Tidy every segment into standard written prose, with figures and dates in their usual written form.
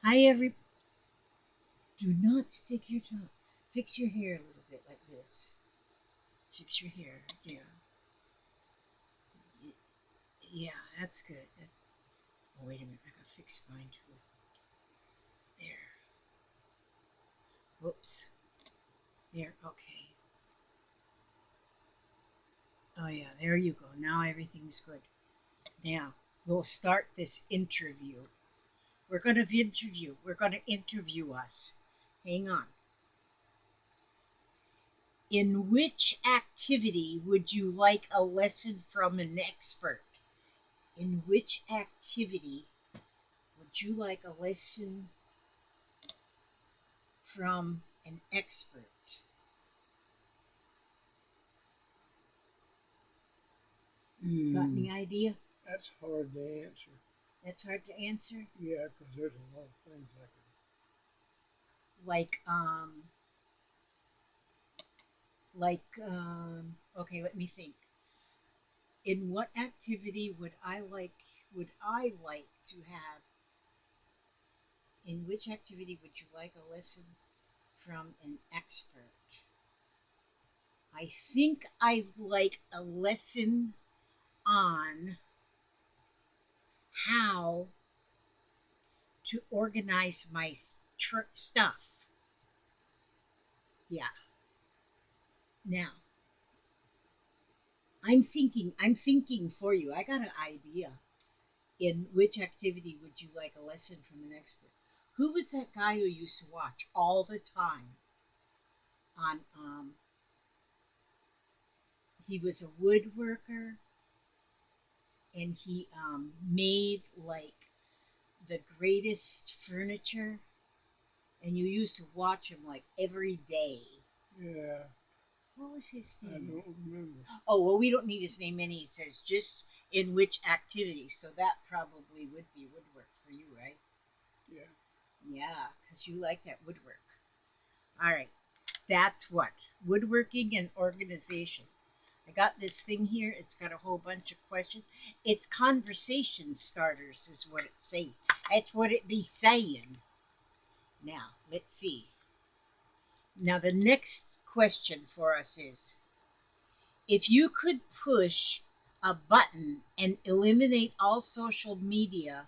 Hi, every. Do not stick your tongue. Fix your hair a little bit like this. Fix your hair. Yeah. Yeah, that's good. That's. Oh, wait a minute. I gotta fix mine too. There. Whoops. There. Okay. Oh, yeah. There you go. Now everything's good. Now we'll start this interview. We're going to interview. We're going to interview us. Hang on. In which activity would you like a lesson from an expert? In which activity would you like a lesson from an expert? Got any idea? That's hard to answer. That's hard to answer. Yeah, because there's a lot of things I could. Like, okay, let me think. In what activity would I like to have? In which activity would you like a lesson from an expert? I think I like a lesson on how to organize my stuff. Yeah. Now, I'm thinking for you. I got an idea. In which activity would you like a lesson from an expert? Who was that guy who used to watch all the time on he was a woodworker and he made like the greatest furniture and you used to watch him like every day. Yeah, What was his I name? don't remember. Oh, well, we don't need his name. And he says just in which activity. So that probably would be woodwork for you, right? Yeah, Yeah, because you like that woodwork. All right. That's what woodworking and organization. I got this thing here. It's got a whole bunch of questions. It's conversation starters, is what it say. That's what it be saying. Now, let's see. Now, the next question for us is if you could push a button and eliminate all social media,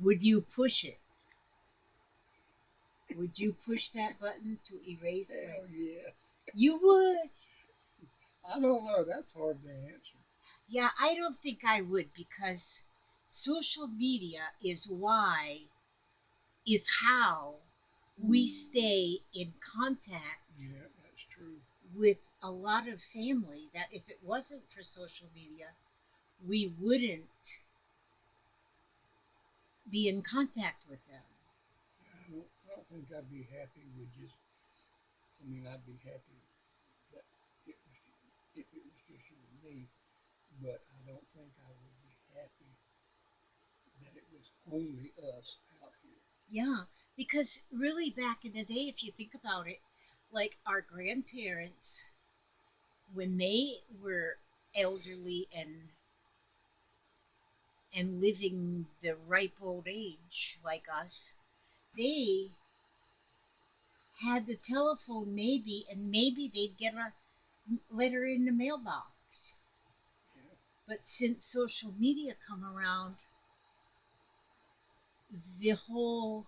would you push it? Would you push that button to erase like hell yes. you would? I don't know. That's hard to answer. Yeah, I don't think I would because social media is how we stay in contact Yeah, that's true. with a lot of family that if it wasn't for social media, we wouldn't be in contact with them. I don't think I'd be happy with just. I mean, I'd be happy that it was if it was just you and me, but I don't think I would be happy that it was only us out here. Yeah, because really back in the day, if you think about it, like our grandparents, when they were elderly and living the ripe old age like us, they had the telephone maybe, and maybe they'd get a letter in the mailbox. Yeah, But since social media come around, the whole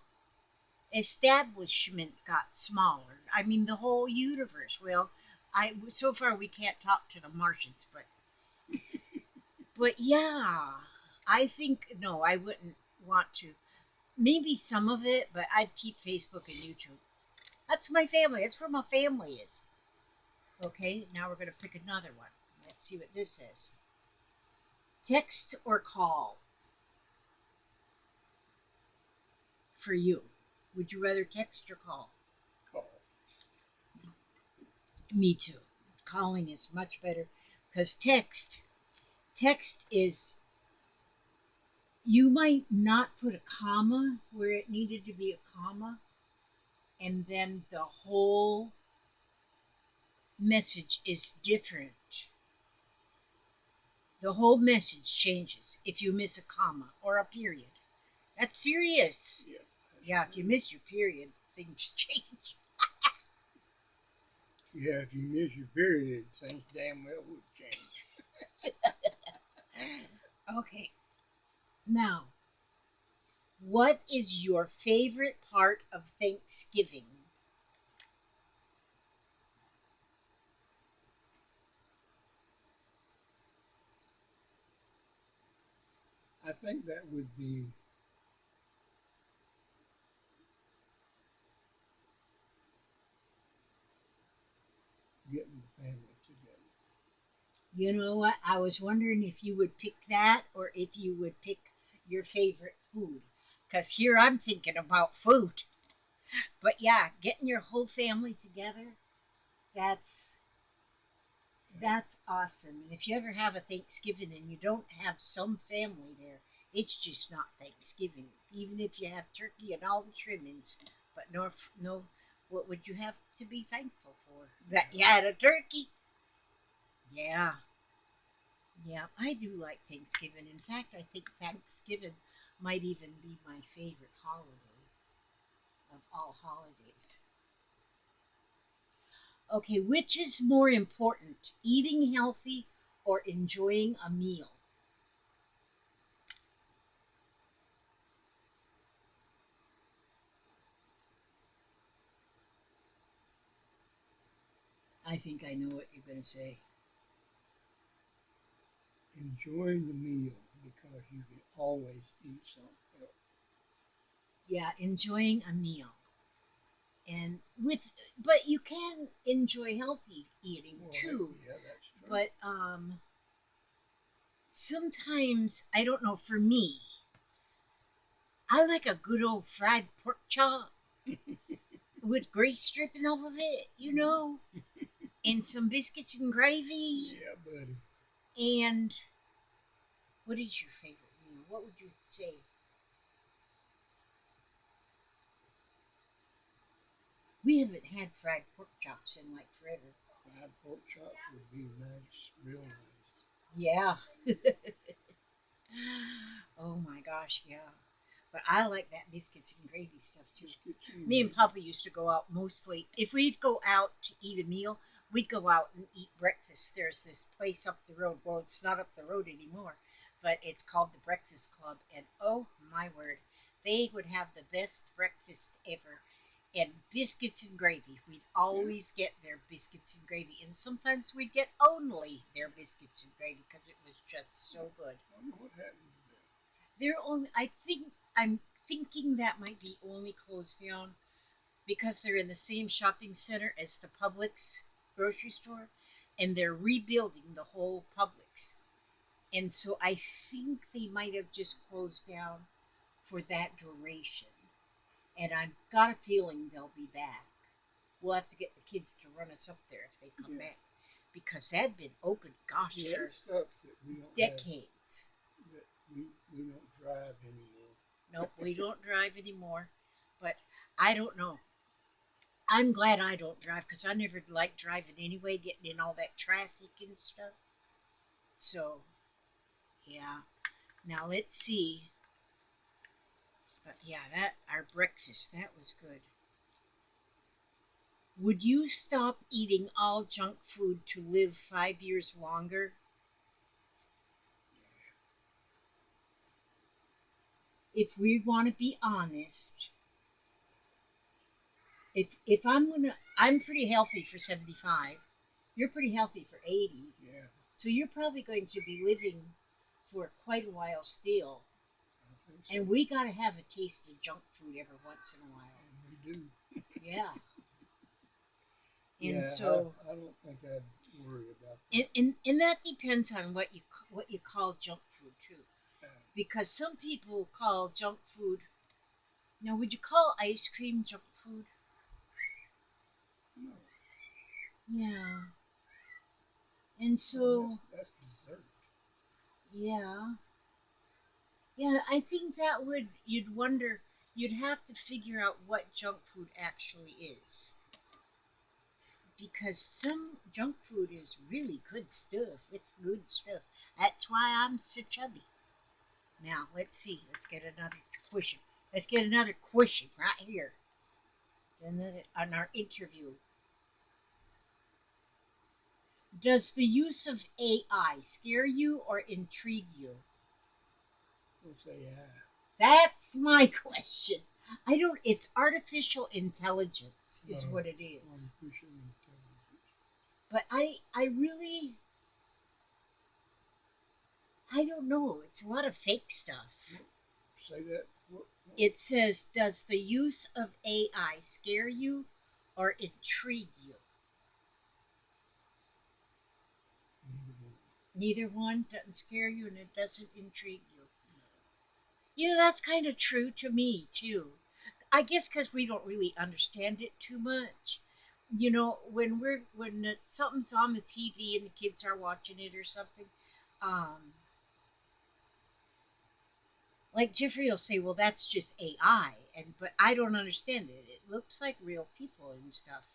establishment got smaller. I mean, the whole universe. Well, I so far we can't talk to the Martians, but yeah, I think no, I wouldn't want to. Maybe some of it, but I'd keep Facebook and YouTube. That's my family. That's where my family is. Okay, now we're going to pick another one. Let's see what this says. Text or call for you? Would you rather text or call? call. Me too. Calling is much better because text is you might not put a comma where it needed to be a comma, and then the whole message is different. The whole message changes if you miss a comma or a period. That's serious. Yeah, Yeah, if you miss your period, things change. Yeah, if you miss your period, things damn well would change. Okay, now, what is your favorite part of Thanksgiving? I think that would be getting the family together. You know what? I was wondering if you would pick that or if you would pick your favorite food. Because here I'm thinking about food. But yeah, getting your whole family together, that's that's awesome. And if you ever have a Thanksgiving and you don't have some family there, it's just not Thanksgiving. Even if you have turkey and all the trimmings, but no, what would you have to be thankful for? That you had a turkey. Yeah, yeah, I do like Thanksgiving. In fact, I think Thanksgiving might even be my favorite holiday of all holidays. Okay, which is more important, eating healthy or enjoying a meal? I think I know what you're going to say. Enjoying the meal because you can always eat something else. Yeah, enjoying a meal. And with but you can enjoy healthy eating Well, heck, too. yeah, that's true. But sometimes I don't know, for me, I like a good old fried pork chop with grease dripping off of it, and some biscuits and gravy. Yeah, buddy. And what is your favorite meal? What would you say? We haven't had fried pork chops in like forever. Fried pork chops would be nice, real nice. Yeah. Oh my gosh, yeah. But I like that biscuits and gravy stuff too. Biscuits and Me and gravy. Papa used to go out mostly. If we'd go out to eat a meal, we'd go out and eat breakfast. There's this place up the road. Well, it's not up the road anymore, but it's called the Breakfast Club. And oh my word, they would have the best breakfast ever. And biscuits and gravy. We'd Yeah, always get their biscuits and gravy. And sometimes we'd get only their biscuits and gravy because it was just so good. I wonder what happened to that. They're only, I'm thinking that might be only closed down because they're in the same shopping center as the Publix grocery store, and they're rebuilding the whole Publix. And so I think they might have just closed down for that duration. And I've got a feeling they'll be back. We'll have to get the kids to run us up there if they come Yeah, back because that had been open, gosh, yeah, it for sucks that we don't have decades. that we don't drive anymore. Nope, we don't drive anymore. But I don't know. I'm glad I don't drive because I never liked driving anyway, getting in all that traffic and stuff. So, yeah. Now let's see. But yeah, that our breakfast, that was good. Would you stop eating all junk food to live 5 years longer? If we want to be honest, if I'm pretty healthy for 75. You're pretty healthy for 80. Yeah, So you're probably going to be living for quite a while still. I think so. And we got to have a taste of junk food every once in a while. And we do. Yeah. And Yeah, so, I don't think I'd worry about and, that. and, and that depends on what you call junk food too. Uh, Because some people call junk food. Now, would you call ice cream junk food? no, Yeah. And no, so, that's dessert. yeah. Yeah, I think that you'd wonder, you'd have to figure out what junk food actually is. Because some junk food is really good stuff. It's good stuff. That's why I'm so chubby. Now, let's see. Let's get another question. Let's get another question right here. It's another on our interview. Does the use of AI scare you or intrigue you? We'll say, That's my question. I don't. It's artificial intelligence, is uh, what it is. artificial intelligence. But I really, I don't know. It's a lot of fake stuff. Say that. It says, does the use of AI scare you or intrigue you? Neither one doesn't scare you and it doesn't intrigue you. Yeah, that's kind of true to me too. I guess because we don't really understand it too much. You know, when something's on the TV and the kids are watching it or something, um, like Jeffrey will say, "Well, that's just AI," and but I don't understand it. It looks like real people and stuff,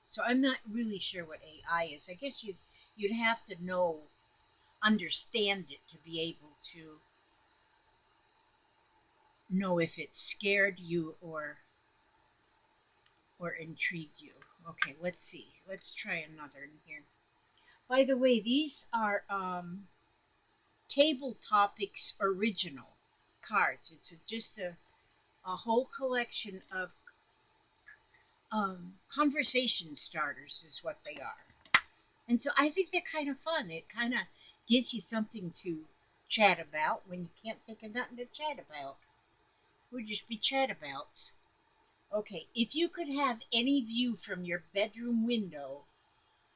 so I'm not really sure what AI is. I guess you'd have to understand it to be able to know if it scared you or intrigued you. Okay, let's see. Let's try another in here. By the way, these are Table Topics original cards. It's just a whole collection of conversation starters, is what they are. And so I think they're kind of fun. It kind of gives you something to chat about when you can't think of nothing to chat about. Would just be chat abouts. Okay, if you could have any view from your bedroom window,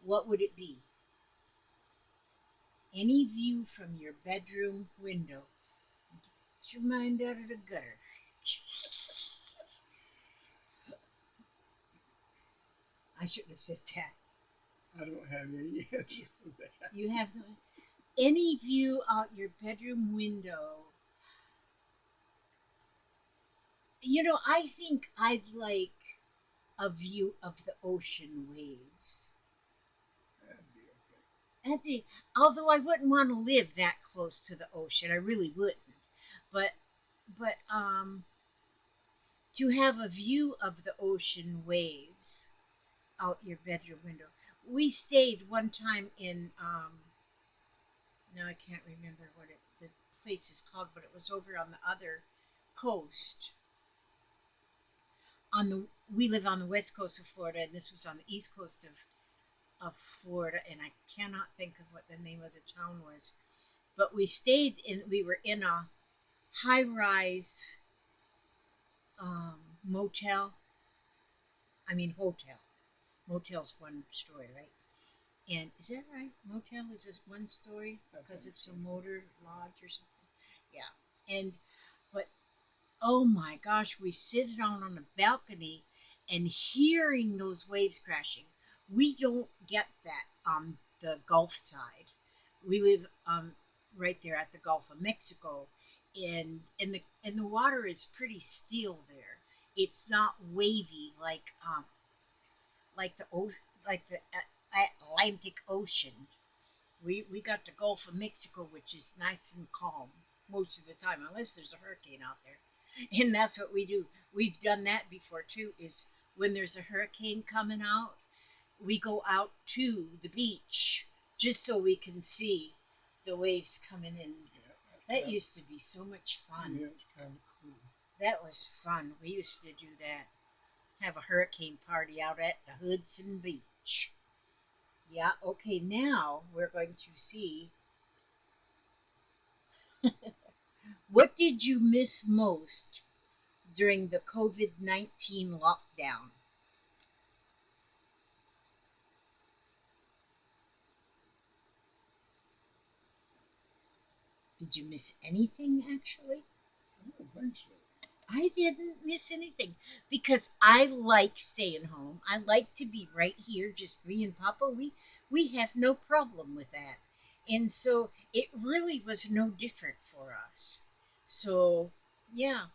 what would it be? Any view from your bedroom window. Get your mind out of the gutter. I shouldn't have said that. I don't have any answer for that. You have any view out your bedroom window. You know, I think I'd like a view of the ocean waves. That'd be okay. That'd be, although I wouldn't want to live that close to the ocean, I really wouldn't. But to have a view of the ocean waves out your bedroom window. We stayed one time in now I can't remember what the place is called, but it was over on the other coast. On the We live on the west coast of Florida, and this was on the east coast of Florida, and I cannot think of what the name of the town was. But we were in a high rise motel. I mean hotel. Motel's one story, right? And is that right? Motel is this one story because it's So. a motor lodge or something. Yeah. And but oh my gosh, we sit down on the balcony and hearing those waves crashing. We don't get that on the Gulf side. We live right there at the Gulf of Mexico, and the water is pretty still there. It's not wavy like the Atlantic Ocean. We got the Gulf of Mexico, which is nice and calm most of the time, unless there's a hurricane out there. And that's what we do. We've done that before too. Is when there's a hurricane coming out, we go out to the beach just so we can see the waves coming in. Yeah, That used to be so much fun. yeah, it's kind of cool. That was fun. We used to do that. Have a hurricane party out at the Hudson Beach. Yeah, okay, now we're going to see what did you miss most during the COVID-19 lockdown? Did you miss anything actually? I don't think so. I didn't miss anything because I like staying home. I like to be right here, just me and Papa. We have no problem with that. And so it really was no different for us. So, yeah,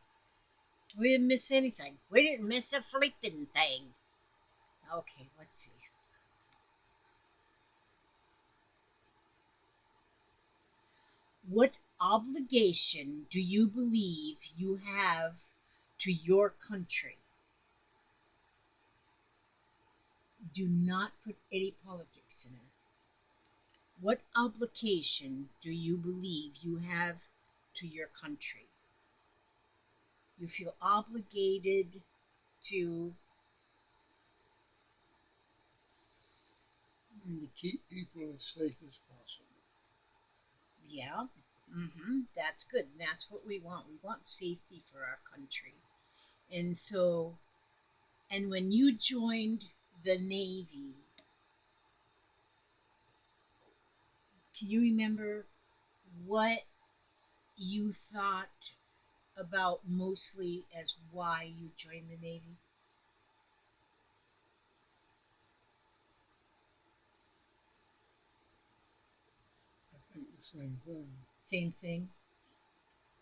we didn't miss anything. We didn't miss a flipping thing. Okay, let's see. What obligation do you believe you have to your country. Do not put any politics in it. What obligation do you believe you have to your country? You feel obligated to, And to keep people as safe as possible. yeah, that's good. That's what we want. We want safety for our country. And so, and when you joined the Navy, can you remember what you thought about mostly as why you joined the Navy? I think the same thing, Same thing,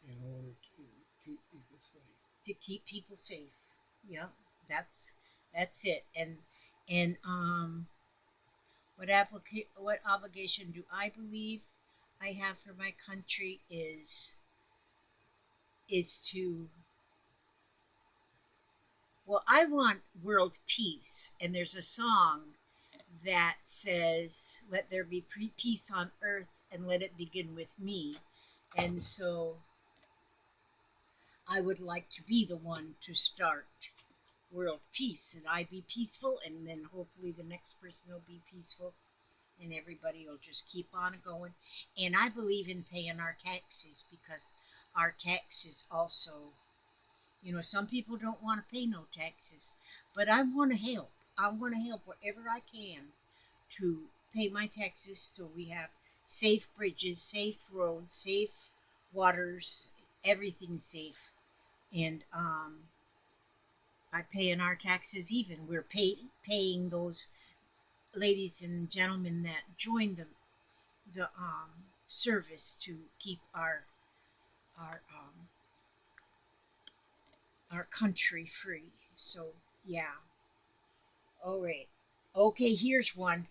in order to keep people safe. to keep people safe. Yeah, that's that's it. And what obligation do I believe I have for my country is to, well, I want world peace, and there's a song that says, "Let there be peace on earth, and let it begin with me." And so I would like to be the one to start world peace, and I be peaceful, and then hopefully the next person will be peaceful, and everybody will just keep on going. And I believe in paying our taxes because our taxes also, some people don't want to pay no taxes, but I want to help. I want to help whatever I can to pay my taxes so we have safe bridges, safe roads, safe waters, everything safe. And by paying our taxes, even we're paying those ladies and gentlemen that joined the service to keep our our country free. So yeah. All right. Okay, here's one.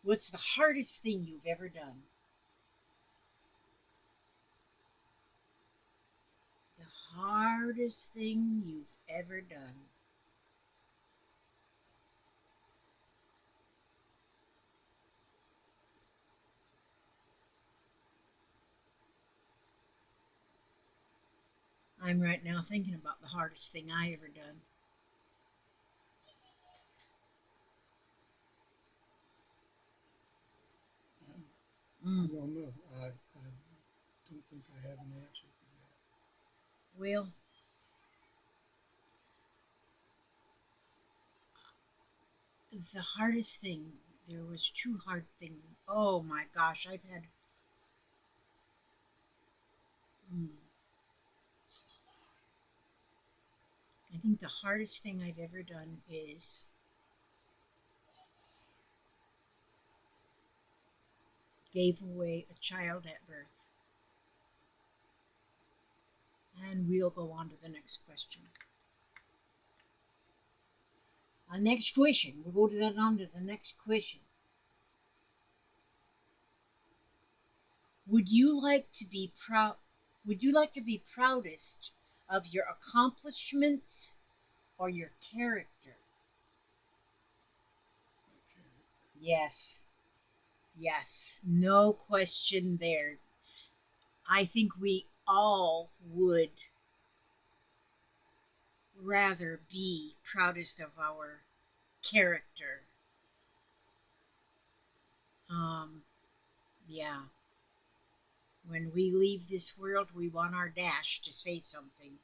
What's the hardest thing you've ever done? The hardest thing you've ever done. I'm right now thinking about the hardest thing I ever done. I Mm. don't know. I don't think I have an answer for that. Well, the hardest thing. There was two hard things. Oh my gosh, I've had. Mm, I think the hardest thing I've ever done is gave away a child at birth. And we'll go on to the next question. Next question. We'll go to that on to the next question. Would you like to be proud? Would you like to be proudest of your accomplishments or your character? Okay. Yes, yes, no question there. I think we all would rather be proudest of our character. Um, yeah, when we leave this world, we want our dash to say something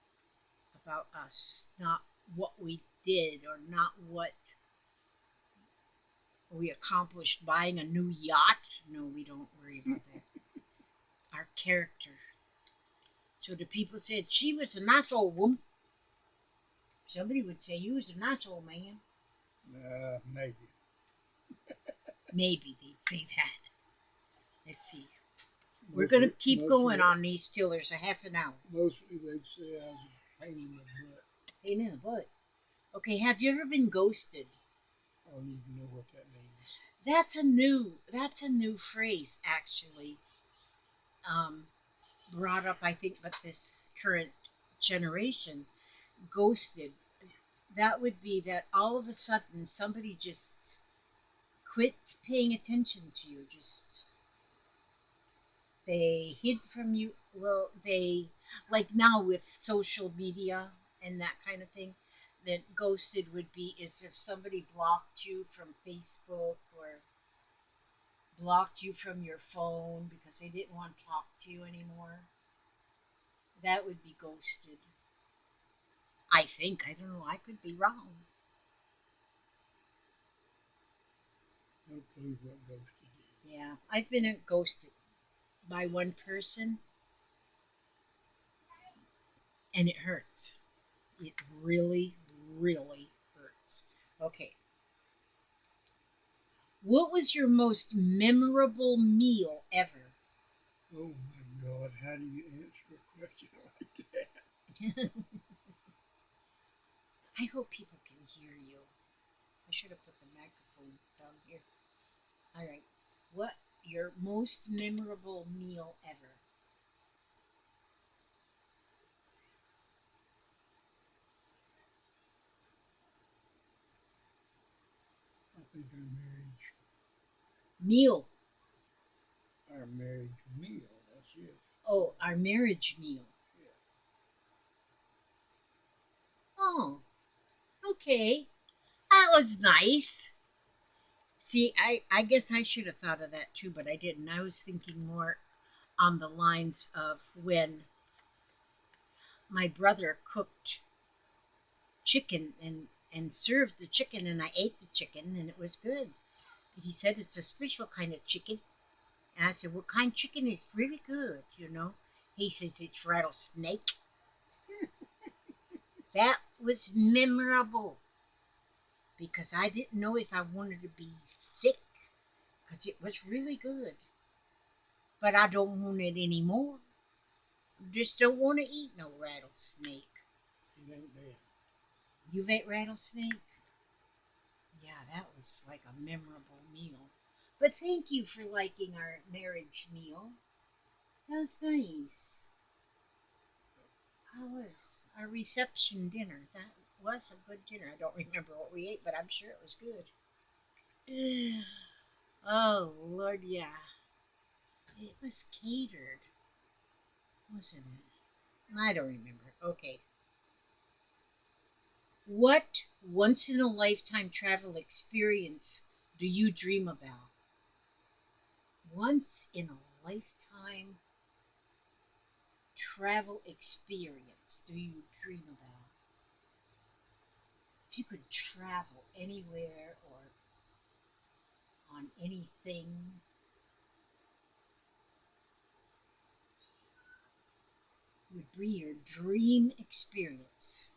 about us, not what we did or not what we accomplished buying a new yacht. No, we don't worry about that. Our character. So the people said she was a nice old woman. Somebody would say you was a nice old man. Maybe. Maybe they'd say that. Let's see. We're Mostly, gonna keep going on these till there's a half an hour. mostly they'd say I was a pain in the butt. Pain in the butt. Okay, have you ever been ghosted? I don't even know what that means. That's a new phrase actually. Um, Brought up I think, but this current generation. ghosted, that would be that all of a sudden somebody just quit paying attention to you. Just they hid from you. Well, they, like now with social media and that kind of thing, that ghosted would be is if somebody blocked you from Facebook or blocked you from your phone because they didn't want to talk to you anymore. That would be ghosted. I think. I don't know. I could be wrong. No clue what ghosted is. Yeah, I've been ghosted by one person, and it hurts. It really, really hurts. Okay. What was your most memorable meal ever? Oh my God, how do you answer a question like that? I hope people can hear you. I should have put the microphone down here. All right. What your most memorable meal ever? I think Meal. our marriage meal. That's it. Oh, our marriage meal. Yeah. Oh, okay. That was nice. See, I guess I should have thought of that too, but I didn't. I was thinking more on the lines of when my brother cooked chicken and served the chicken, and I ate the chicken, and it was good. He said it's a special kind of chicken. And I said, what kind of chicken is really good, you know? He says it's rattlesnake. That was memorable because I didn't know if I wanted to be sick because it was really good. But I don't want it anymore. Just don't want to eat no rattlesnake. It ain't bad. You've ate rattlesnake? Yeah, that was like a memorable meal. But thank you for liking our marriage meal. That was nice. How was our reception dinner? That was a good dinner. I don't remember what we ate, but I'm sure it was good. Oh, Lord, yeah. It was catered, wasn't it? I don't remember. Okay. What once in a lifetime travel experience do you dream about? Once in a lifetime travel experience do you dream about? If you could travel anywhere or on anything, would be your dream experience.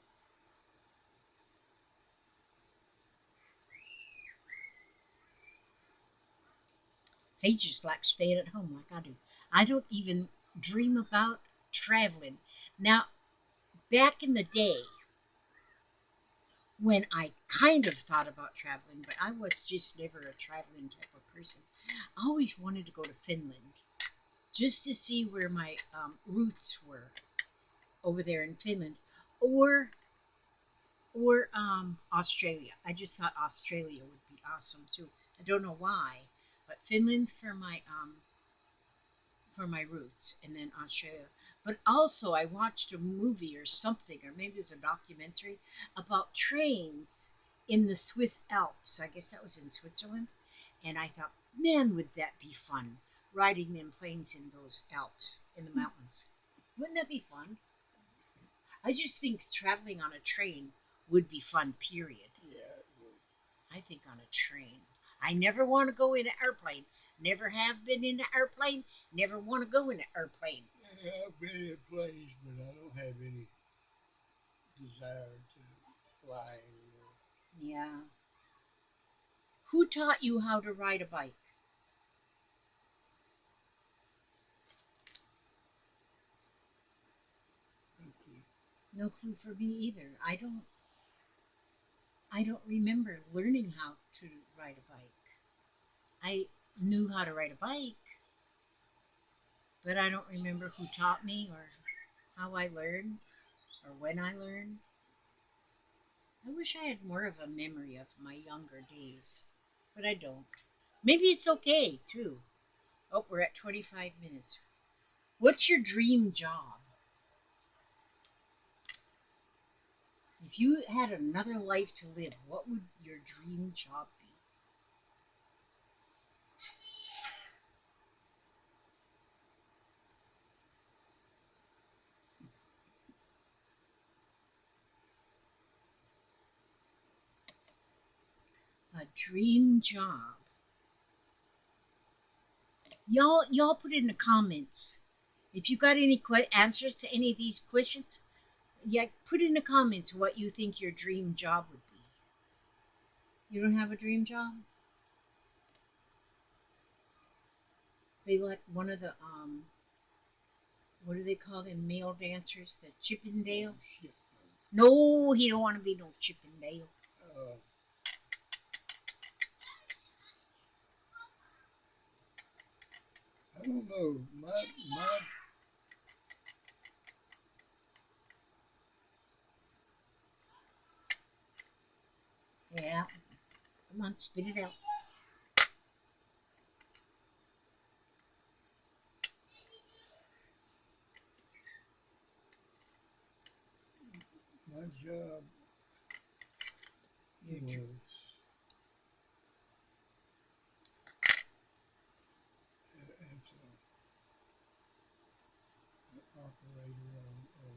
He just likes staying at home like I do. I don't even dream about traveling. Now, back in the day, when I kind of thought about traveling, but I was just never a traveling type of person. I always wanted to go to Finland just to see where my roots were over there in Finland, or Australia. I just thought Australia would be awesome too. I don't know why, but Finland for my roots, and then Australia. But also, I watched a movie or something, or maybe it was a documentary about trains in the Swiss Alps. I guess that was in Switzerland. And I thought, man, would that be fun, riding them planes in those Alps, in the mountains. Wouldn't that be fun? I just think traveling on a train would be fun, period. Yeah, it was. I think on a train. I never want to go in an airplane. Never have been in an airplane. Never want to go in an airplane. Yeah, I've been in planes, but I don't have any desire to fly anymore. Yeah. Who taught you how to ride a bike? No clue. No clue for me either. I don't remember learning how to ride a bike. I knew how to ride a bike, but I don't remember who taught me or how I learned or when I learned. I wish I had more of a memory of my younger days, but I don't. Maybe it's okay too. Oh, we're at 25 minutes. What's your dream job? If you had another life to live, what would your dream job be? A dream job. Y'all put it in the comments. If you got any answers to any of these questions, yeah, put in the comments what you think your dream job would be. You don't have a dream job? They like one of the what do they call them male dancers? The Chippendale? Shit. No, he don't want to be no Chippendale. Uh, I don't know. My Yeah, come on, spit it out. my job Your was as an operator on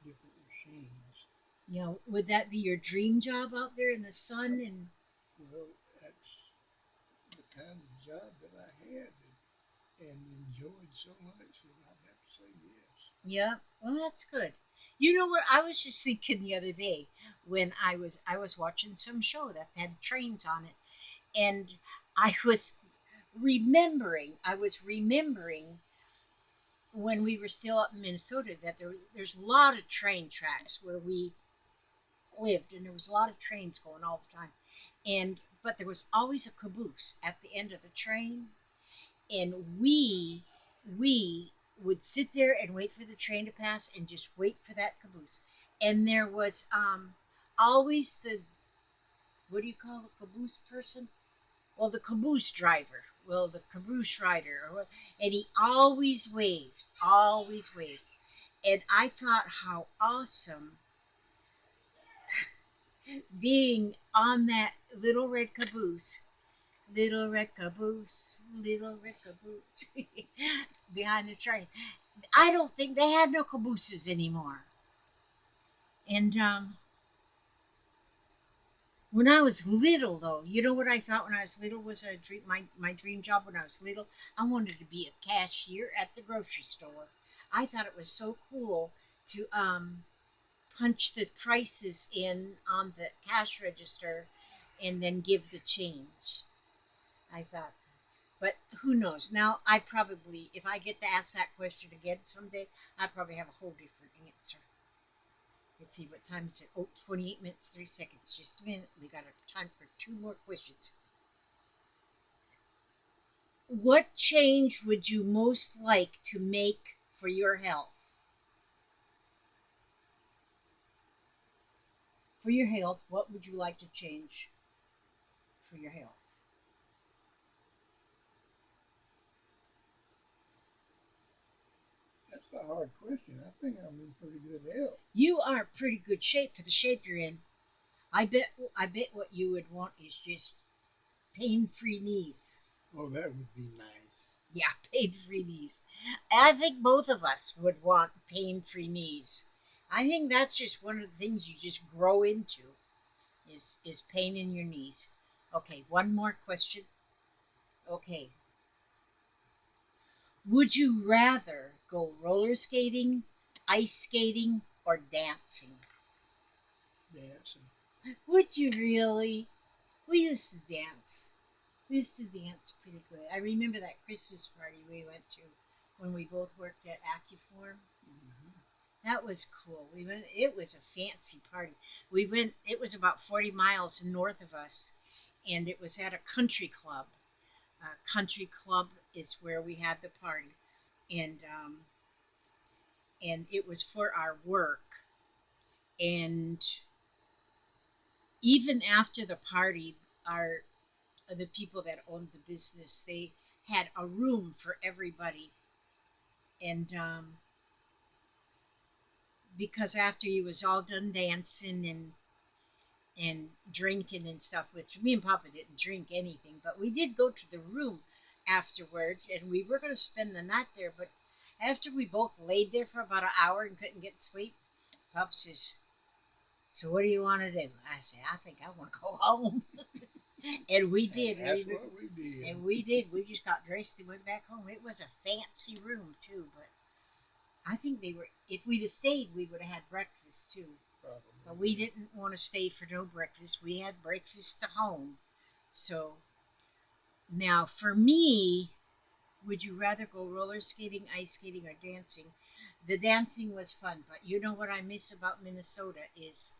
different machines. would that be your dream job out there in the sun and Well, that's the kind of job that I had and enjoyed so much that I'd have to say yes. yeah, well that's good. You know what? I was just thinking the other day when I was watching some show that had trains on it, and I was remembering when we were still up in Minnesota that there's a lot of train tracks where we lived, and there was a lot of trains going all the time, and but there was always a caboose at the end of the train, and we would sit there and wait for the train to pass and just wait for that caboose. And there was always the, what do you call the caboose person? Well, the caboose driver, well, the caboose rider, and he always waved. And I thought how awesome being on that little red caboose, little red caboose, behind the train. I don't think they have no cabooses anymore. And when I was little, though, you know what I thought when I was little was a dream. My dream job when I was little, I wanted to be a cashier at the grocery store. I thought it was so cool to punch the prices in on the cash register and then give the change. I thought, but who knows? Now, I probably, if I get to ask that question again someday, I probably have a whole different answer. Let's see, what time is it? Oh, 28 minutes, 3 seconds. Just a minute. We got time for two more questions. What change would you most like to make for your health? For your health, what would you like to change for your health? That's a hard question. I think I'm in pretty good health. You are pretty good shape for the shape you're in. I bet what you would want is just pain-free knees. Oh, that would be nice. Yeah, pain-free knees. I think both of us would want pain-free knees. I think that's just one of the things you just grow into is pain in your knees. Okay, one more question. Okay, would you rather go roller skating, ice skating, or dancing? Dancing. Would you really? We used to dance. We used to dance pretty good. I remember that Christmas party we went to when we both worked at Accuform. Hmm. That was cool. We went. It was a fancy party. We went. It was about 40 miles north of us, and it was at a country club. Country club is where we had the party, and and it was for our work, and even after the party, our the people that owned the business, they had a room for everybody, and because after you was all done dancing and drinking and stuff, which me and Papa didn't drink anything, but we did go to the room afterward, and we were going to spend the night there. But after we both laid there for about an hour and couldn't get sleep, Papa says, "So what do you want to do?" I said, "I think I want to go home." And we did. And that's what we did. And we did. We just got dressed and went back home. It was a fancy room too, but I think they were. If we'd have stayed, we would have had breakfast too. Probably. But we didn't want to stay for no breakfast. We had breakfast to home. So now, for me, would you rather go roller skating, ice skating, or dancing? The dancing was fun, but you know what I miss about Minnesota is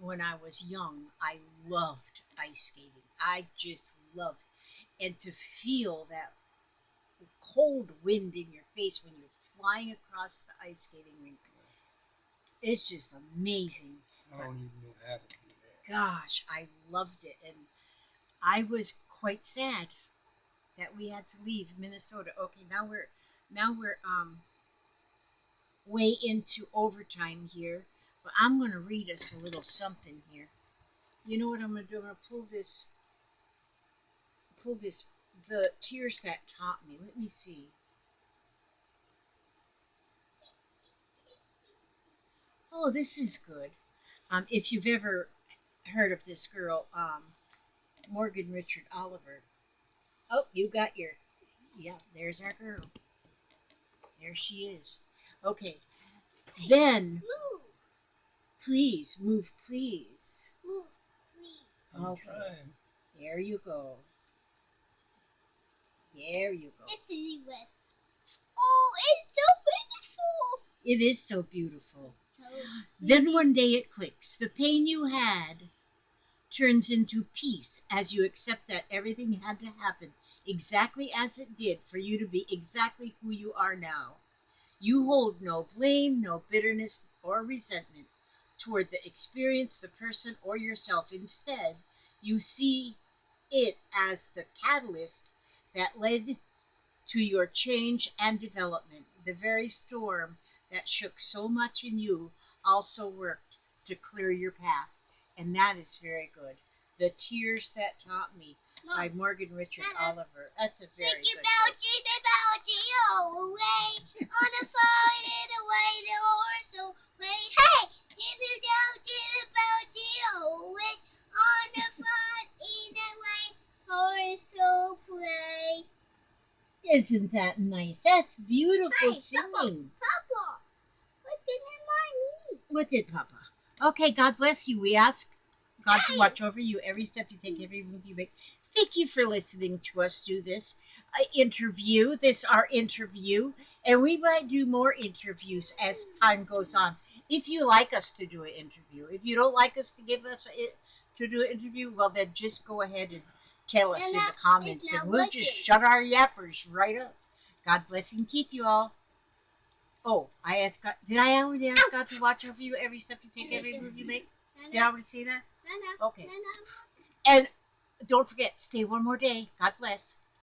when I was young, I loved ice skating. I just loved, and to feel that cold wind in your face when you're flying across the ice skating rink, it's just amazing. I don't even know how to do that. Gosh, I loved it, and I was quite sad that we had to leave Minnesota. Okay, now we're way into overtime here, but I'm going to read us a little something here. You know what I'm going to do? I'm going to pull this the tears that taught me. Let me see. Oh, this is good. If you've ever heard of this girl, Morgan Richard Oliver. Oh, you got your. Yeah, there's our girl. There she is. Okay, then Move, please move, please. move, please. I'm Okay, trying. there you go. There you go. This is red. Oh, it's so beautiful. It is so beautiful. So Then one day it clicks. The pain you had turns into peace as you accept that everything had to happen exactly as it did for you to be exactly who you are now. You hold no blame, no bitterness, or resentment toward the experience, the person, or yourself. Instead, you see it as the catalyst that led to your change and development. The very storm that shook so much in you also worked to clear your path. And that is very good. The Tears That Taught Me by Mom, Morgan Richard Nana, Oliver. That's a sing very good about book. you, away on a flight away the horse away. Hey, about you away on a flight away horse play. Isn't that nice? That's beautiful Hey, singing. Papa, what's in my knee? What did Papa? Okay, God bless you. We ask God to Hey. watch over you every step you take, every move you make. Thank you for listening to us do this interview. This our interview, and we might do more interviews as time goes on. If you like us to do an interview, if you don't like us to to do an interview, well then just go ahead and tell us in the comments, it's not and we'll working. just shut our yappers right up. God bless and keep you all. Oh, I asked God. Did I already ask God to watch over you every step you take, every move you make? Did I already say that? Nana, Okay. Nana. And don't forget, stay one more day. God bless.